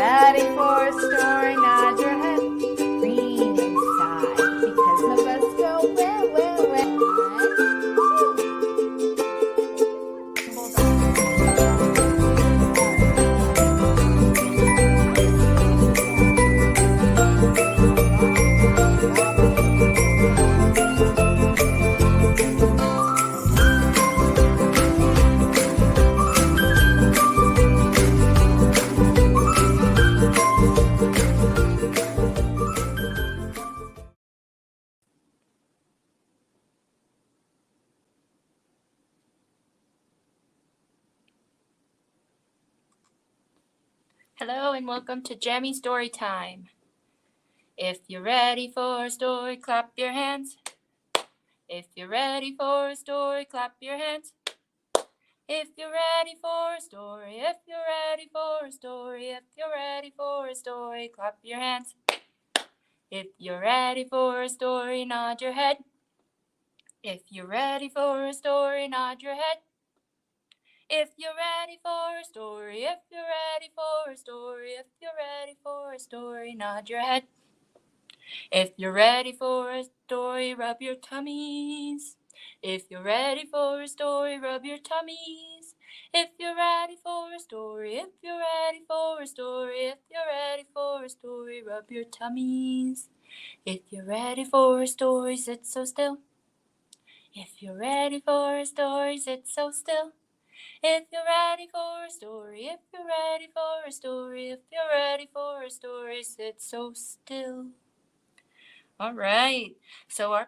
ready for a story, nod your head. Green inside, because some of us go where. Hello and welcome to Jammie Storytime. If you're ready for a story, clap your hands. If you're ready for a story, clap your hands. If you're ready for a story, if you're ready for a story, if you're ready for a story, clap your hands. If you're ready for a story, nod your head. If you're ready for a story, nod your head. If you're ready for a story, if you're ready for a story, if you're ready for a story, nod your head. If you're ready for a story, rub your tummies. If you're ready for a story, rub your tummies. If you're ready for a story, if you're ready for a story, if you're ready for a story, rub your tummies. If you're ready for a story, sit so still. If you're ready for a story, sit so still. If you're ready for a story, if you're ready for a story, if you're ready for a story, sit so still. All right, so our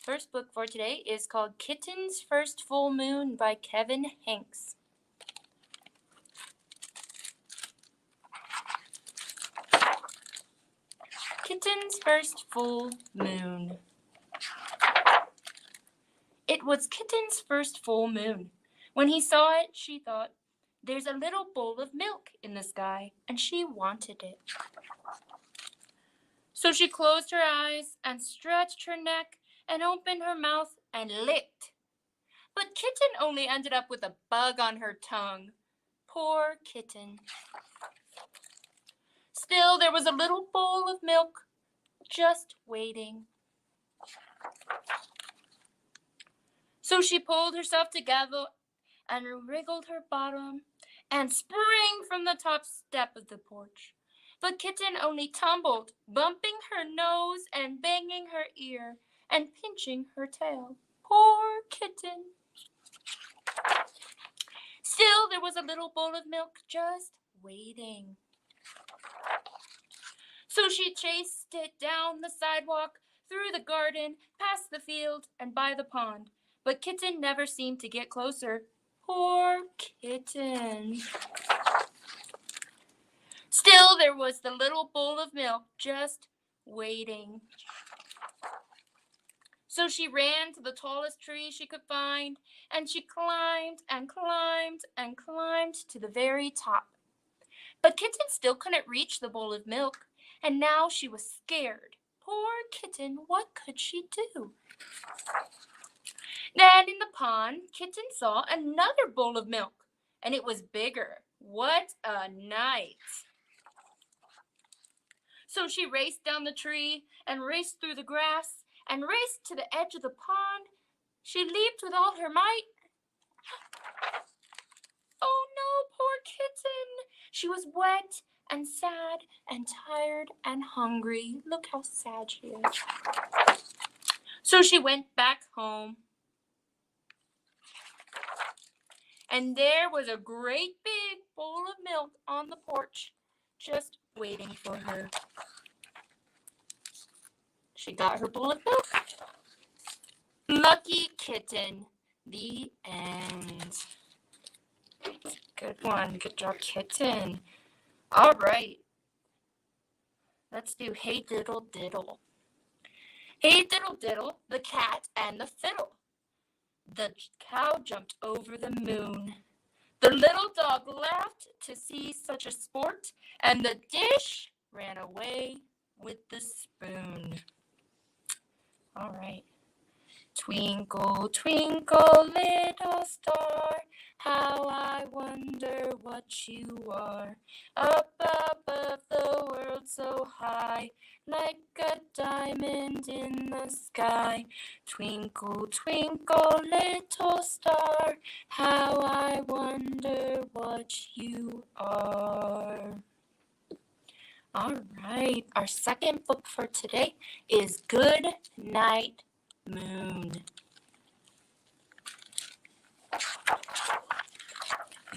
first book for today is called Kitten's First Full Moon by Kevin Hanks. Kitten's First Full Moon. It was Kitten's first full moon. When he saw it, she thought, "There's a little bowl of milk in the sky," and she wanted it. So she closed her eyes and stretched her neck and opened her mouth and licked. But Kitten only ended up with a bug on her tongue. Poor Kitten. Still, there was a little bowl of milk just waiting. So she pulled herself together and wriggled her bottom and sprang from the top step of the porch. But Kitten only tumbled, bumping her nose and banging her ear and pinching her tail. Poor Kitten. Still, there was a little bowl of milk just waiting. So she chased it down the sidewalk, through the garden, past the field, and by the pond. But Kitten never seemed to get closer. Poor Kitten. Still, there was the little bowl of milk just waiting. So she ran to the tallest tree she could find, and she climbed and climbed and climbed to the very top. But Kitten still couldn't reach the bowl of milk, and now she was scared. Poor Kitten, what could she do? Then in the pond, Kitten saw another bowl of milk, and it was bigger. What a night! So she raced down the tree and raced through the grass and raced to the edge of the pond. She leaped with all her might. Oh no, poor Kitten! She was wet and sad and tired and hungry. Look how sad she is. So she went back home. And there was a great big bowl of milk on the porch, just waiting for her. She got her bowl of milk. Lucky Kitten. The end. Good one. Good job, Kitten. All right. Let's do Hey Diddle Diddle. Hey Diddle Diddle, the cat and the fiddle. The cow jumped over the moon. The little dog laughed to see such a sport, and the dish ran away with the spoon. All right. Twinkle, twinkle, little star, how I wonder what you are. Up above out so high, like a diamond in the sky. Twinkle, twinkle, little star, how I wonder what you are. All right, our second book for today is Good Night Moon.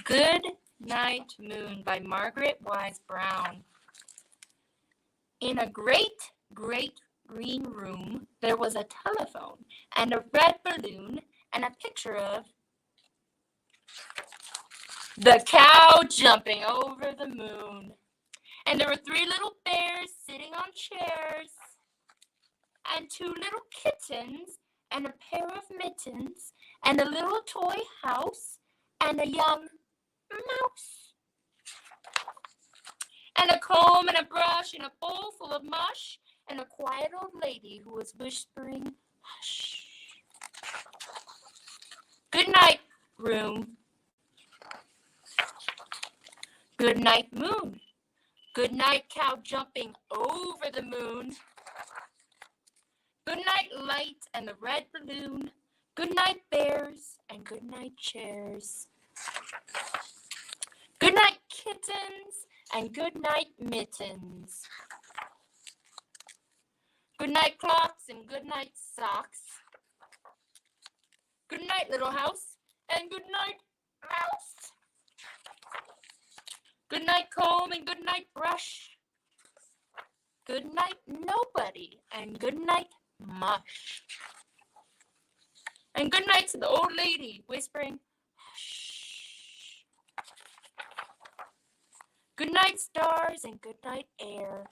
Good Night Moon by Margaret Wise Brown. In a great, great green room, there was a telephone and a red balloon and a picture of the cow jumping over the moon. And there were 3 little bears sitting on chairs, and 2 little kittens, and a pair of mittens, and a little toy house, and a young mouse. And a comb and a brush and a bowl full of mush, and a quiet old lady who was whispering, hush. Good night, room. Good night, moon. Good night, cow jumping over the moon. Good night, light and the red balloon. Good night, bears, and good night, chairs. Good night, kittens, and good night, mittens. Good night, clocks, and good night, socks. Good night, little house, and good night, mouse. Good night, comb, and good night, brush. Good night, nobody, and good night, mush. And good night to the old lady, whispering, hush. Good night, stars, and good night, air.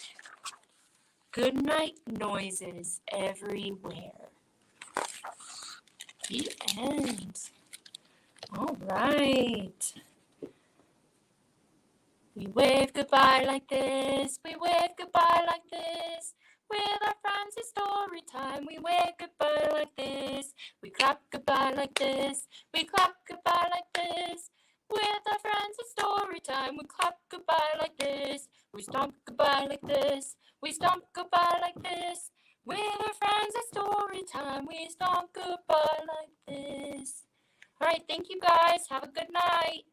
Good night, noises everywhere. The end. All right. We wave goodbye like this. We wave goodbye like this. With our friends, it's story time. We wave goodbye like this. We clap goodbye like this. We clap goodbye like this. With our friends, it's story time. We clap goodbye like this. We stomp goodbye like this. We stomp goodbye like this. With our friends, it's story time. We stomp goodbye like this. All right, thank you guys. Have a good night.